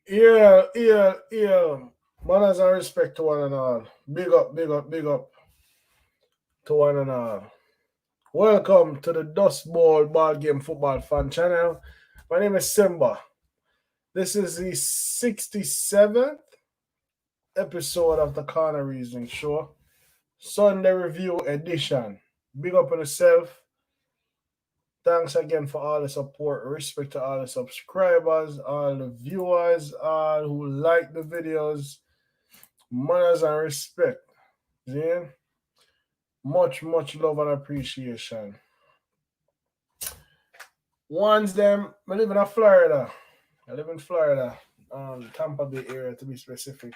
Yeah. Manners and respect to one and all. Big up to one and all. Welcome to the Dust Bowl Ball Game Football Fan Channel. My name is Simba. This is the 67th episode of the Corner Reasoning Show, Sunday Review Edition. Big up on yourself. Thanks again for all the support. Respect to all the subscribers, all the viewers, all who like the videos. Manners and respect. Yeah? Much love and appreciation. One's them, I live in Florida. I live in Florida, Tampa Bay area to be specific.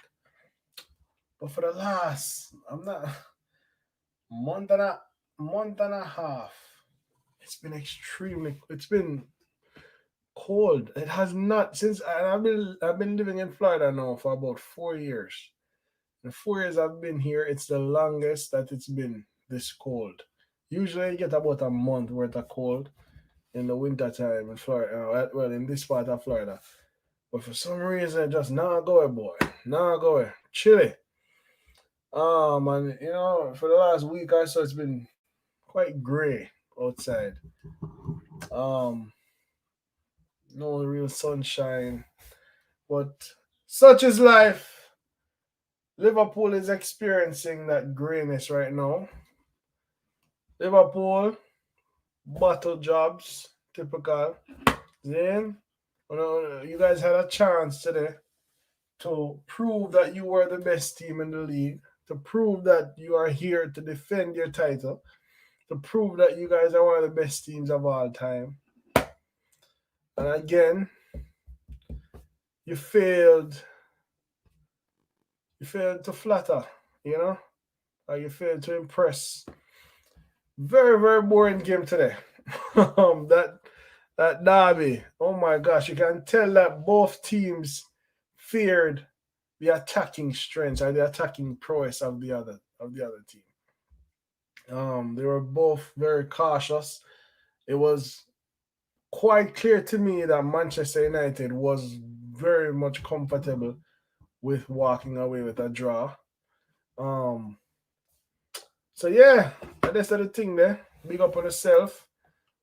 But for the last, I'm not month and a month and a half, it's been cold. It has not since and I've been living in Florida now for about 4 years. The 4 years I've been here, it's the longest that it's been this cold. Usually you get about a month worth of cold in the winter time in Florida. Well, in this part of Florida. But for some reason, just not go boy. Not go chilly. And for the last week or so, it's been quite grey outside. Um, no real sunshine. But such is life. Liverpool is experiencing that greyness right now. Liverpool, bottle jobs, typical. Then, you guys had a chance today to prove that you were the best team in the league, to prove that you are here to defend your title, to prove that you guys are one of the best teams of all time. And again, you failed. You failed to flatter, or you failed to impress. Very boring game today. that that derby. Oh my gosh, you can tell that both teams feared the attacking strengths or the attacking prowess of the other team. They were both very cautious. It was quite clear to me that Manchester United was very much comfortable with walking away with a draw. Um, so yeah, that's the thing there. Big up on yourself,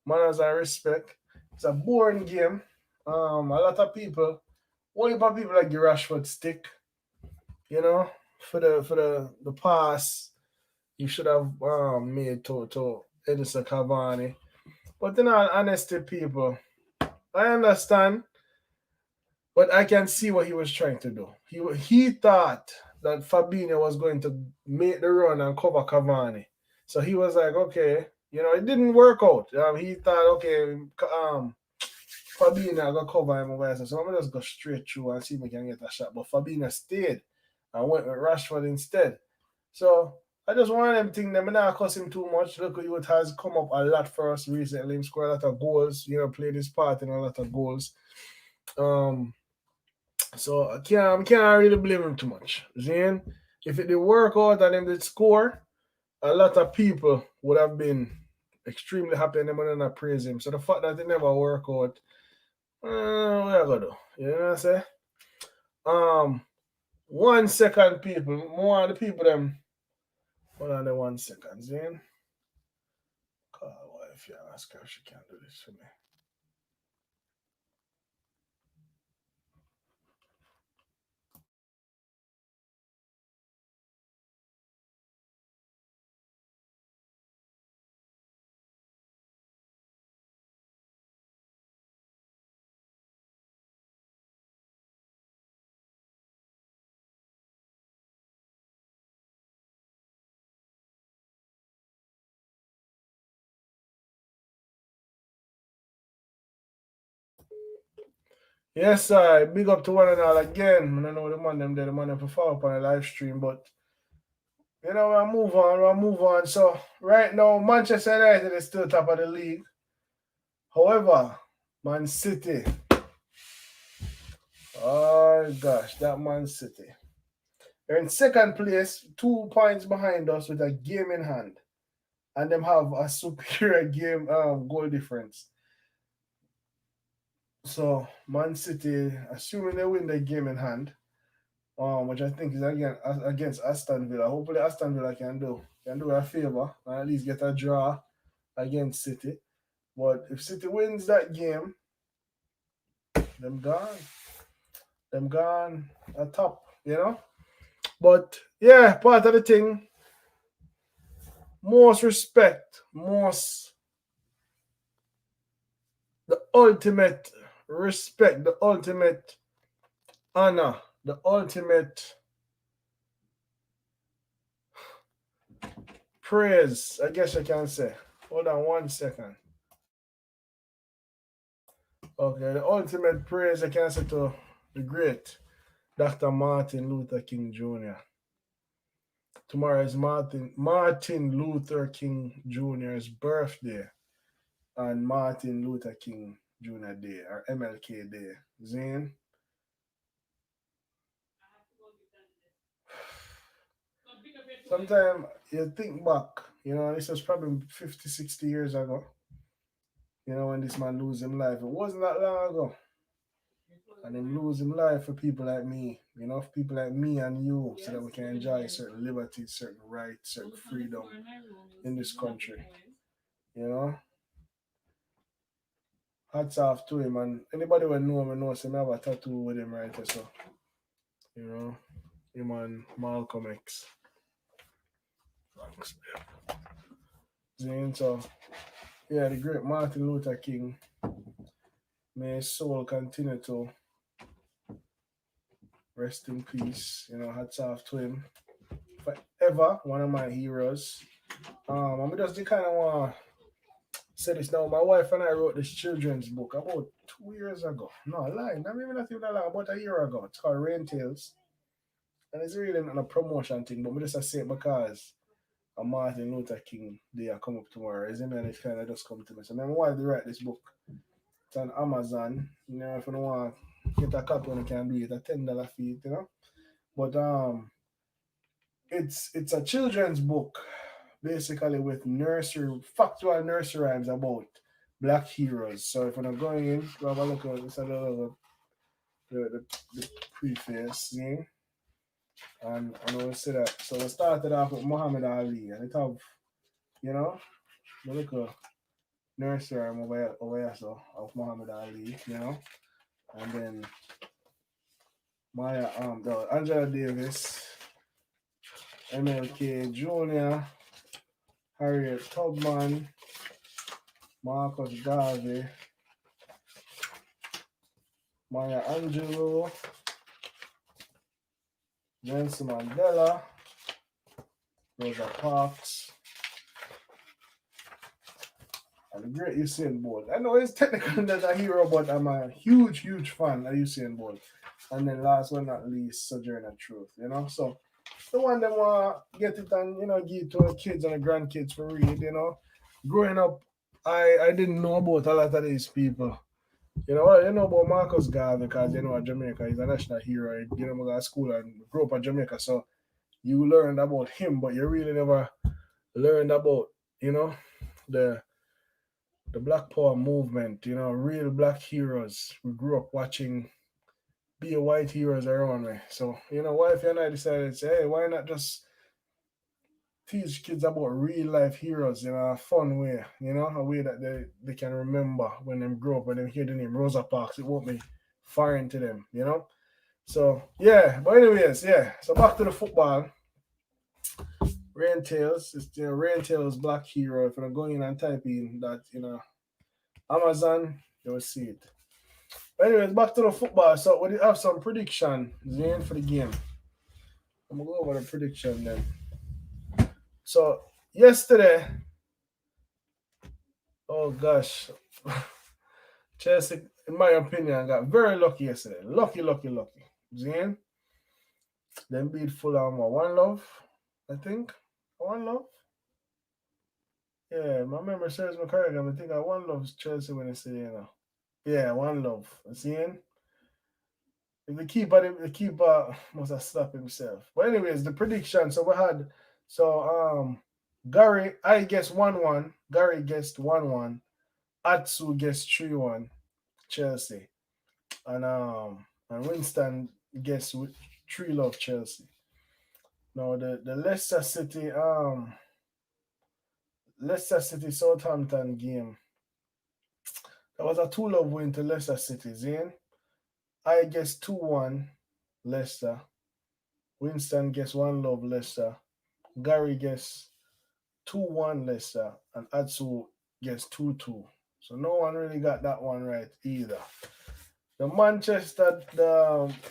manners and respect. It's a boring game. A lot of people, only for people like the Rashford stick, for the pass you should have made to Edison Cavani. But in all honesty, people, I understand, but I can see what he was trying to do. He thought that Fabinho was going to make the run and cover Cavani. So he was like, okay, it didn't work out. He thought, okay, Fabinho gonna cover him over here. So I'm gonna just go straight through and see if we can get a shot. But Fabinho stayed and went with Rashford instead. So I just want them think that I'm not cuss him too much. Look, youth has come up a lot for us recently. He scored a lot of goals, played his part in a lot of goals. Um, so I can't really blame him too much. Zane, if it did work out and him did score, a lot of people would have been extremely happy and they would not praise him. So the fact that it never worked out, what I gonna do? You know what I'm saying? Um, 1 second, people. More of the people them. Hold on, the 1 second, Zane. Call wife, yeah, ask her if she can do this for me. Yes, I big up to one and all again. I don't know the man them there, the man them for follow up on the live stream, but we'll move on. So right now, Manchester United is still top of the league. However, Man City, oh gosh, that Man City. They're in second place, 2 points behind us with a game in hand. And them have a superior game goal difference. So Man City, assuming they win the game in hand, which I think is again against Aston Villa. Hopefully Aston Villa can do a favor and at least get a draw against City. But if City wins that game, them gone. Them gone at top. But yeah, part of the thing, most respect, most the ultimate respect, the ultimate honor, the ultimate praise, I guess I can say. Hold on 1 second. Okay, the ultimate praise I can say to the great Dr. Martin Luther King Jr. Tomorrow is Martin Luther King Jr.'s birthday and Martin Luther King Jr. Day or MLK Day. Zane, sometimes you think back, this was probably 50, 60 years ago, when this man lose him life. It wasn't that long ago. And him lose him life for people like me, for people like me and you, so that we can enjoy certain liberties, certain rights, certain freedom in this country. You know, hats off to him. And anybody who know him knows him have a tattoo with him right there. So, you know, him and Malcolm X. Thanks. Zane, so, yeah, the great Martin Luther King, may his soul continue to rest in peace. Hats off to him. Forever, one of my heroes. I'm just the kind of want to say this now. My wife and I wrote this children's book about 2 years ago. No, lie, not even that long, about a year ago. It's called Rain Tales. And it's really not a promotion thing, but we just say it because a Martin Luther King Day I come up tomorrow. Is it, and it kind of just come to me. So my wife to write this book. It's on Amazon. If you don't want to get a copy, you can do it at $10 fee. But it's a children's book basically with factual nursery rhymes about black heroes. So if I'm going in, to have a look at this, the preface thing, and I will say that. So we started off with Muhammad Ali, and it have, you know, the little nursery rhyme over here, so of Muhammad Ali, and then Angela Davis, MLK Jr., Harriet Tubman, Marcus Garvey, Maya Angelou, Nelson Mandela, Rosa Parks, and the great Usain Bolt. I know he's technically not a hero, but I'm a huge, huge fan of Usain Bolt. And then last but not least, Sojourner Truth, So the one that want to get it and, give it to the kids and the grandkids for read. Growing up, I didn't know about a lot of these people. You know about Marcus Garvey because Jamaica is a national hero. I go to school and grew up in Jamaica, so you learned about him, but you really never learned about the the Black Power movement. Real Black heroes. We grew up watching be a white heroes around me. So wife and I decided to say, hey, why not just teach kids about real life heroes in a fun way, a way that they can remember when they grow up, when they hear the name Rosa Parks, it won't be foreign to them. So yeah, but anyways, yeah. So back to the football. Rain Tales, it's Rain Tales Black Hero. If you're going in and type in that, Amazon, you'll see it. But anyways, back to the football. So we have some prediction, Zane, for the game. I'm gonna go over the prediction then. So yesterday, oh gosh, Chelsea, in my opinion, got very lucky yesterday. Lucky. Zane, then beat Fulham 1-0, I think. 1-0. Yeah, my memory serves me correct. I think I 1-0 Chelsea when I say. Yeah, 1-0. Seeing if the keeper must have slapped himself. But anyways, the prediction. So we had Gary, I guess 1-1. Gary guessed 1-1. Atsu guessed 3-1. Chelsea. And Winston guess with 3 love Chelsea. Now the Leicester City Southampton game. That was a 2-love win to Leicester City. Zane, I guess 2-1 Leicester. Winston guess 1-love Leicester. Gary guess 2-1 Leicester. And Atsu guess 2-2. So no one really got that one right either. The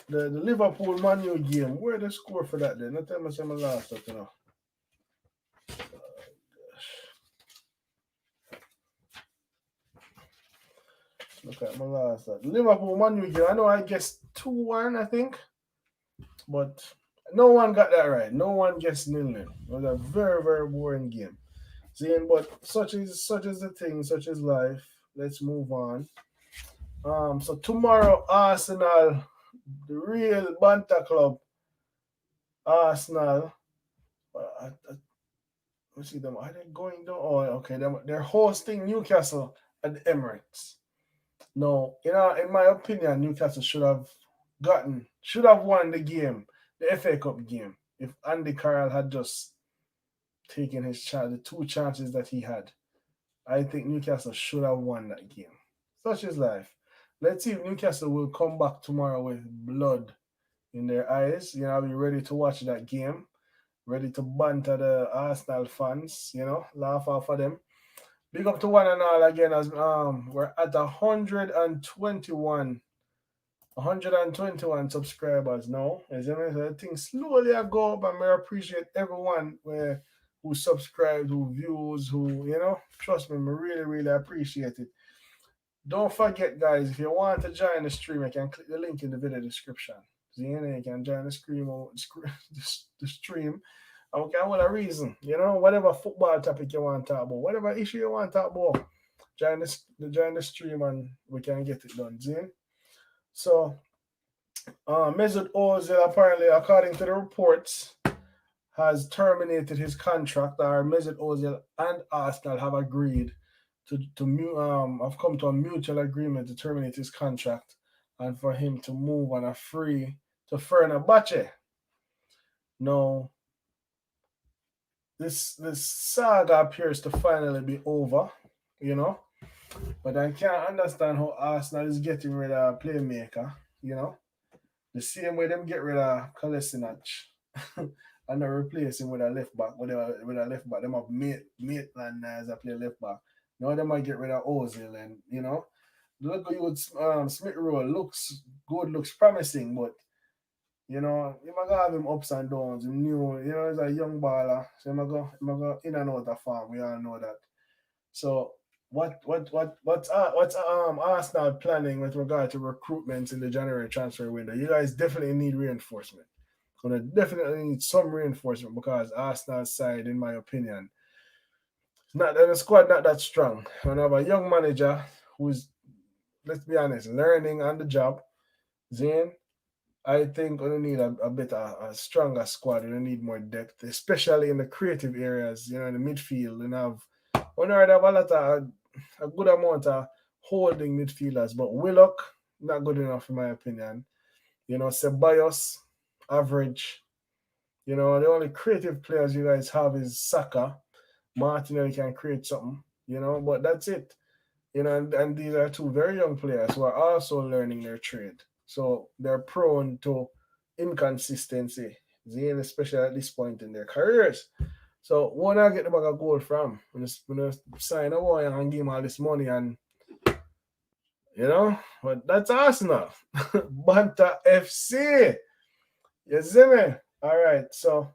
Liverpool Man U game, where the score for that then? Not tell me some last that, you know. Look at my last that. Liverpool Man U game, I know I guessed 2-1, I think. But no one got that right. No one guessed 0-0. It was a very, very boring game. Seeing, but such is the thing, such is life. Let's move on. So tomorrow, Arsenal, the real Banter Club, Arsenal. Let's see them. Are they going down? Oh, okay. They're hosting Newcastle at the Emirates. No, in my opinion, Newcastle should have won the game, the FA Cup game, if Andy Carroll had just taken his chance, the 2 chances that he had. I think Newcastle should have won that game. Such is life. Let's see if Newcastle will come back tomorrow with blood in their eyes. I'll be ready to watch that game, ready to banter the Arsenal fans, laugh off of them. Big up to one and all again as we're at 121 subscribers now. As you know, the thing slowly I go up, and I appreciate everyone who subscribed, who views, who trust me, I really, really appreciate it. Don't forget, guys, if you want to join the stream, you can click the link in the video description. So you can join the stream and we can have a reason, whatever football topic you want to talk about, whatever issue you want to talk about, join the stream and we can get it done. See? So, Mesut Ozil apparently, according to the reports, has terminated his contract. Or Mesut Ozil and Arsenal have agreed have come to a mutual agreement to terminate his contract and for him to move on a free to Fenerbahce. Now, this saga appears to finally be over, but I can't understand how Arsenal is getting rid of a playmaker, the same way them get rid of Kolasinac and they replace him with a left back. With a left back, them have Maitland as a play left back. Now they might get rid of Ozil, and look at you, Smith Rowe looks good, looks promising, but you might have him ups and downs. He's a young baller, so he might go in and out of form. We all know that. So what's Arsenal planning with regard to recruitment in the January transfer window? You guys definitely need reinforcement. Gonna definitely need some reinforcement because Arsenal's side, in my opinion, the squad not that strong. We have a young manager who's, let's be honest, learning on the job. Zane, I think we need a stronger squad. We need more depth, especially in the creative areas. In the midfield, we already have a good amount of holding midfielders, but Willock not good enough in my opinion. Ceballos average. The only creative players you guys have is Saka. Martinelli can create something, but that's it. And these are 2 very young players who are also learning their trade. So they're prone to inconsistency, especially at this point in their careers. So when I get the bag of gold from, when I sign a boy and give him all this money and but that's Arsenal. Banter FC. You see me? Alright, so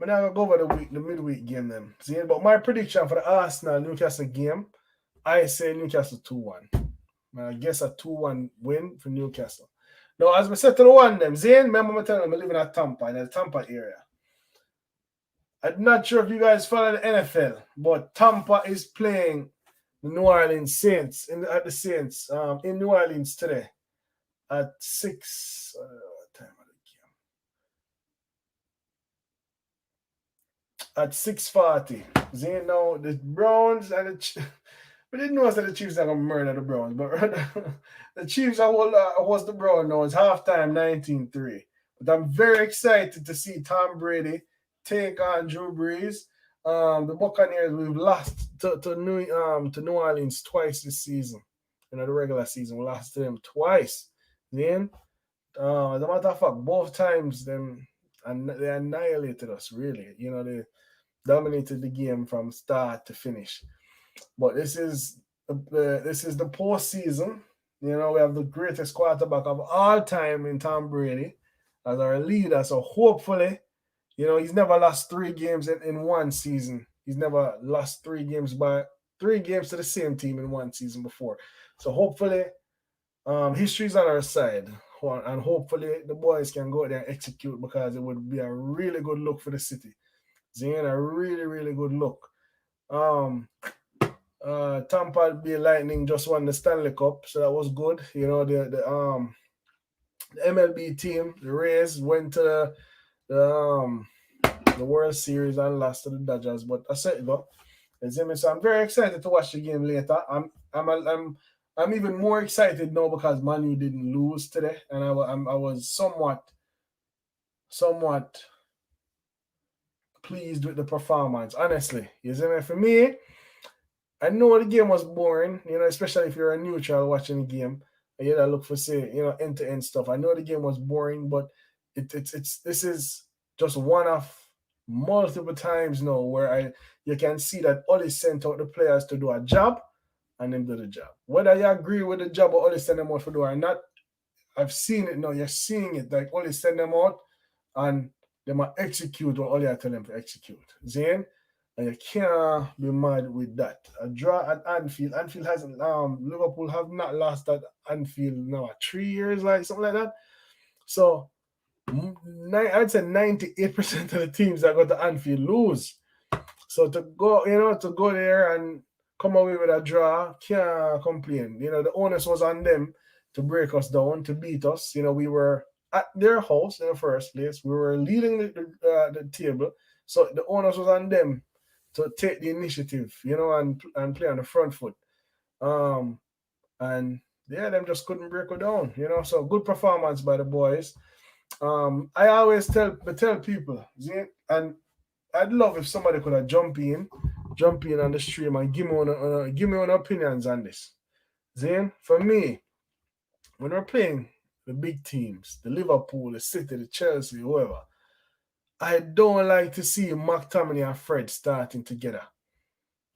I'm not gonna go over the midweek game then. See, but my prediction for the Arsenal Newcastle game, I say Newcastle 2-1. I guess a 2-1 win for Newcastle. Now, as we said to the one them, Zane, remember I telling them I live in Tampa, in the Tampa area. I'm not sure if you guys follow the NFL, but Tampa is playing the New Orleans Saints at the Saints in New Orleans today at 6. Time of the game. At 6:40. Zane, now the Browns and We didn't know that the Chiefs are gonna murder the Browns, but the Chiefs are was the Browns now. It's halftime 19-3. But I'm very excited to see Tom Brady take on Drew Brees. The Buccaneers, we've lost to New Orleans twice this season. You know, the regular season, we lost to them twice. Then, as a matter of fact, both times them and they annihilated us. Really, you know, they dominated the game from start to finish. But this is the postseason. You know, we have the greatest quarterback of all time in Tom Brady as our leader. So hopefully, you know, he's never lost 3 games in one season. He's never lost 3 games by 3 games to the same team in one season before. So hopefully, history's on our side. And hopefully the boys can go there and execute because it would be a really good look for the city. Zane, a really, really good look. Um, Tampa Bay Lightning just won the Stanley Cup, so that was good. You know, the MLB team, the Rays, went to the World Series and lost to the Dodgers, but I said it go. You see me? So I'm very excited to watch the game later. I'm even more excited now because Manu didn't lose today, and I was somewhat pleased with the performance. Honestly, you see me? For me, I know the game was boring, you know, especially if you're a neutral watching the game. And you gotta look for say, you know, end to end stuff. I know the game was boring, but it's this is just one of multiple times now where I you can see that Oli sent out the players to do a job and then do the job. Whether you agree with the job or Oli sent them out for do or not, I've seen it now. You're seeing it. Like Oli send them out and they might execute what Oli tell them to execute. Zane, and you can't be mad with that. A draw at Anfield. Anfield hasn't Liverpool have not lost at Anfield now 3 years, like something like that. So I'd say 98% of the teams that go to Anfield lose. So to go, you know, to go there and come away with a draw, can't complain. You know, the onus was on them to break us down, to beat us. You know, we were at their house in the first place. We were leading the table. So the onus was on them to take the initiative, you know, and play on the front foot. Um, and yeah, them just couldn't break it down, you know. So good performance by the boys. I always tell people, and I'd love if somebody could have jump in on the stream and give me one opinions on this. Zane, for me, when we're playing the big teams, the Liverpool, the City, the Chelsea, whoever, I don't like to see McTominay and Fred starting together.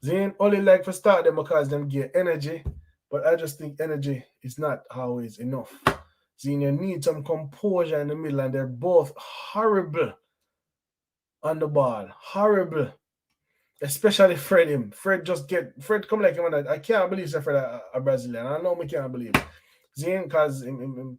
Zane only like to start them because them get energy, but I just think energy is not always enough. Zane, you need some composure in the middle, and they're both horrible on the ball. Horrible. Especially Fred him. Fred come like him and I can't believe Fred a Brazilian. I know me can't believe. Zane because him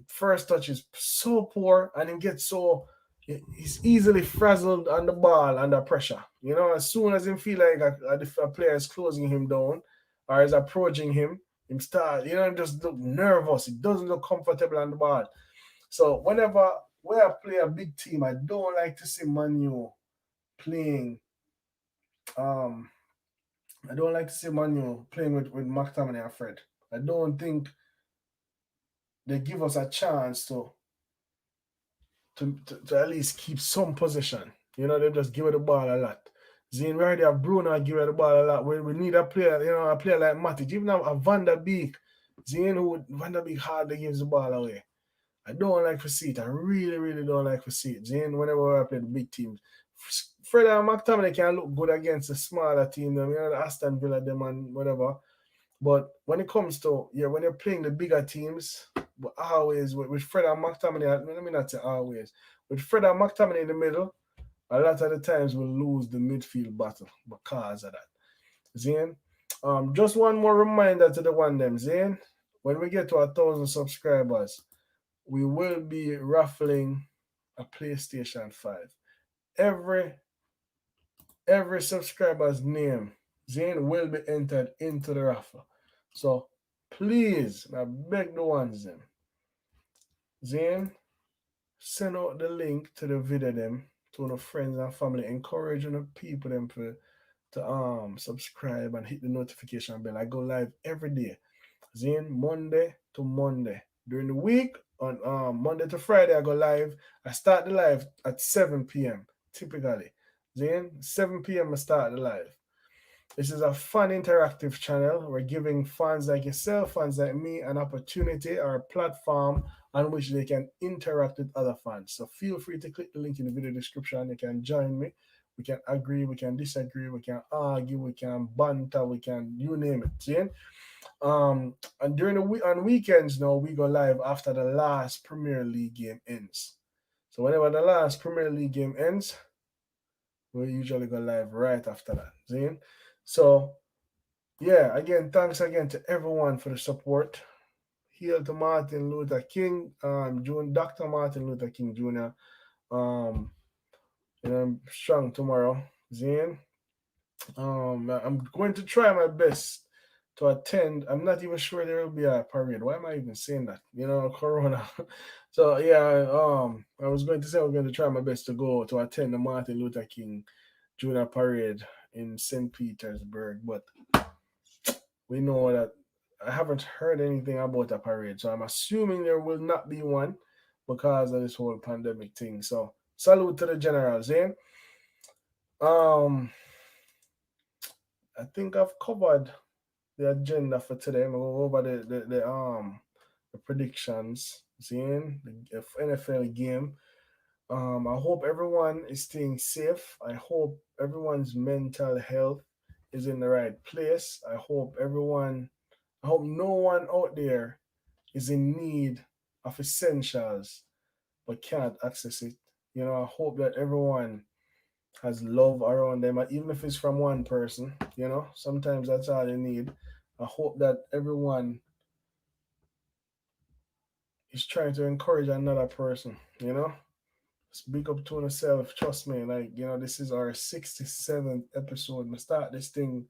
first touch is so poor and him gets so he's easily frazzled on the ball under pressure. You know, as soon as him feel like a player is closing him down or is approaching him start, you know, him just look nervous. He doesn't look comfortable on the ball. So whenever I play a big team, I don't like to see Manu playing um I don't like to see Manu playing with McTominay and Fred. I don't think they give us a chance to at least keep some possession. You know, they just give it the ball a lot. Zane, we already have Bruno give it the ball a lot. We need a player, you know, a player like Matic. Even a Van der Beek. Zane, who Van der Beek hardly gives the ball away. I don't like to see it. I really, really don't like to see it. Zane, whenever I play the big teams, Fred and McTominay can look good against the smaller team, them, you know, the Aston Villa, them, and whatever. But when it comes to, when you're playing the bigger teams, but always with Fred and McTominay, let me not say always, with Fred and McTominay in the middle, a lot of the times we'll lose the midfield battle because of that. Zane, just one more reminder to the one them, Zane, when we get to 1,000 subscribers, we will be raffling a PlayStation 5. Every subscriber's name, Zane, will be entered into the raffle. So please, I beg the ones them. Zane, send out the link to the video them to the friends and family, encouraging the people them to subscribe and hit the notification bell. I go live every day. Then Monday to Monday. During the week, on Monday to Friday, I go live. I start the live at 7 p.m. typically. Then 7 p.m. I start the live. This is a fun interactive channel. We're giving fans like yourself, fans like me, an opportunity or a platform on which they can interact with other fans. So feel free to click the link in the video description. You can join me. We can agree, we can disagree, we can argue, we can banter, we can you name it. See? And during the week on weekends now, we go live after the last Premier League game ends. So whenever the last Premier League game ends, we usually go live right after that. See? So yeah, again, thanks again to everyone for the support. Hail to Martin Luther King, Dr. Martin Luther King Jr. Um, I'm strong tomorrow. Zane. I'm going to try my best to attend. I'm not even sure there will be a parade. Why am I even saying that? Corona. So yeah, I was going to say I'm going to try my best to go to attend the Martin Luther King Jr. parade in St. Petersburg, but we know that I haven't heard anything about a parade, so I'm assuming there will not be one because of this whole pandemic thing. So salute to the generals, eh? Um, I think I've covered the agenda for today. I'm gonna go over the predictions, seeing the NFL game. I hope everyone is staying safe. I hope everyone's mental health is in the right place. I hope no one out there is in need of essentials but can't access it. I hope that everyone has love around them, even if it's from one person. Sometimes that's all they need. I hope that everyone is trying to encourage another person. Speak up to yourself. Trust me. This is our 67th episode. We start this thing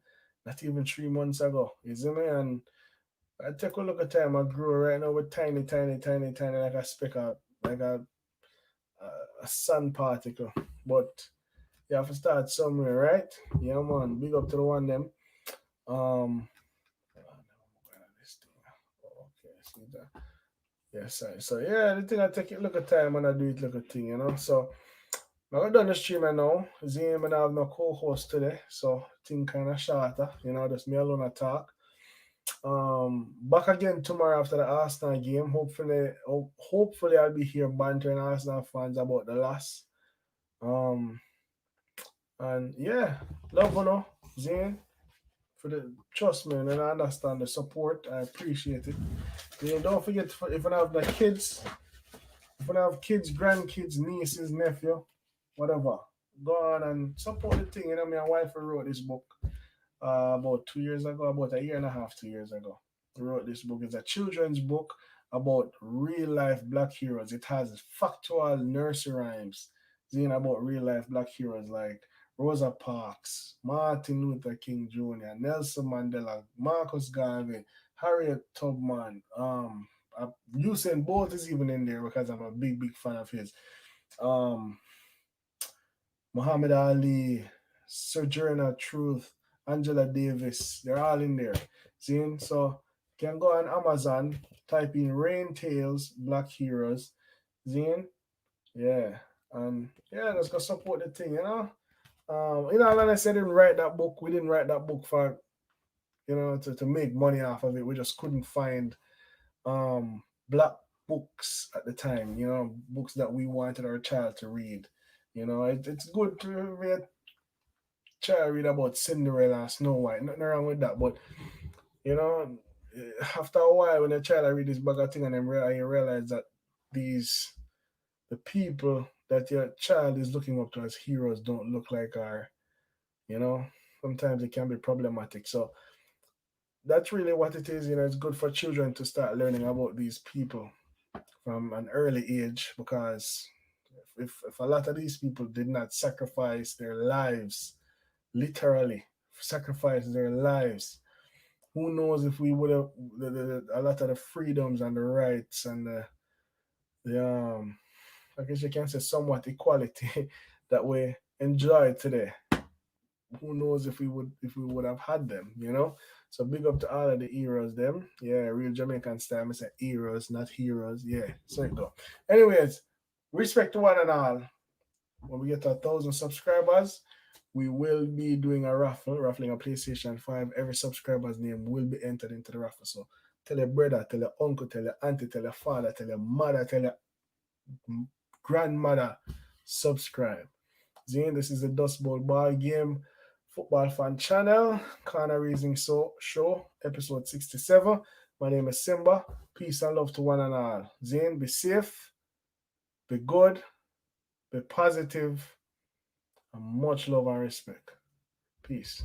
not even 3 months ago. You see me? And I take a look at time. I grew right now with tiny, tiny, tiny, tiny, like a speck of, like a sun particle. But you have to start somewhere, right? Yeah, man. Big up to the one them. This thing. Okay, see that. Yes, so yeah, the thing I take it look at time and I do it look at thing. So I done the stream right now. Zane and I have no co-host today, so thing kinda shorter, just me alone I talk. Back again tomorrow after the Arsenal game. Hopefully I'll be here bantering Arsenal fans about the loss. Um, and yeah, love you know, Zane, for the trust me, and I understand the support. I appreciate it. Don't forget if I have the kids, if I have kids, grandkids, nieces, nephew, whatever, go on and support the thing. My wife wrote this book about 2 years ago, about a year and a half, 2 years ago. Wrote this book. It's a children's book about real life black heroes. It has factual nursery rhymes about real life black heroes like Rosa Parks, Martin Luther King Jr., Nelson Mandela, Marcus Garvey, Harriet Tubman. Usain Bolt is even in there because I'm a big, big fan of his. Um, Muhammad Ali, Sojourner Truth, Angela Davis, they're all in there. See? So you can go on Amazon, type in Rain Tales, Black Heroes. Zine, yeah. And yeah, let's go support the thing. Like I said, didn't write that book. We didn't write that book for to make money off of it. We just couldn't find black books at the time, books that we wanted our child to read. It's good to read child read about Cinderella and Snow White. Nothing wrong with that. But you know, after a while, when a child read this bag of thing and then you realize that these the people that your child is looking up to as heroes don't look like our, you know, sometimes it can be problematic. So that's really what it is. It's good for children to start learning about these people from an early age because if a lot of these people did not sacrifice their lives, literally sacrifice their lives, who knows if we would have a lot of the freedoms and the rights and the I guess you can say somewhat equality that we enjoy today. who knows if we would have had them, you know? So big up to all of the heroes, them. Yeah, real Jamaican style. I say heroes, not heroes. Yeah, so it go. Anyways, respect to one and all. When we get to 1,000 subscribers, we will be doing a raffle, raffling a PlayStation 5. Every subscriber's name will be entered into the raffle. So tell your brother, tell your uncle, tell your auntie, tell your father, tell your mother, tell your grandmother, subscribe. Zane, this is the Dust Bowl Ball Game Football Fan Channel, Corner Raising Show, episode 67. My name is Simba. Peace and love to one and all. Zane, be safe, be good, be positive, and much love and respect. Peace.